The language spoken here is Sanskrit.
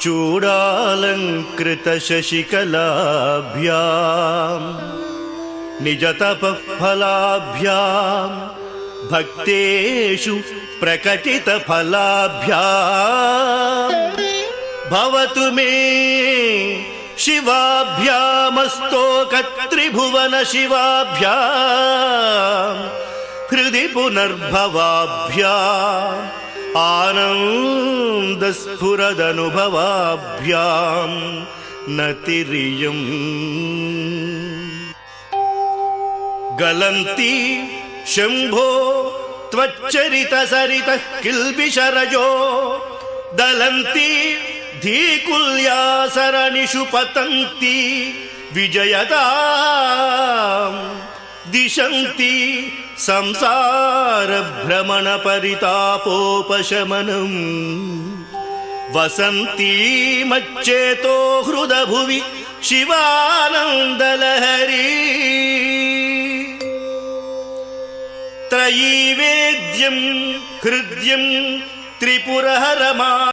चूडालङ्कृतशशिकलाभ्यां निजतपःफलाभ्यां भक्तेषु प्रकटितफलाभ्यां भवतु मे शिवाभ्यामस्तोकत्रिभुवनशिवाभ्यां हृदि पुनर्भवाभ्याम् आनन्दस्फुरदनुभवाभ्यां नतिरियम् गलन्ति शम्भो त्वच्चरितसरितः किल्बिषरजो दलन्ति धीकुल्यासरणिषु पतन्ति विजयतां दिशन्ति संसारभ्रमणपरितापोपशमनम् वसन्ती मच्चेतो हृदभुवि शिवानन्दलहरी त्रयीवेद्यं हृद्यं त्रिपुरहरमा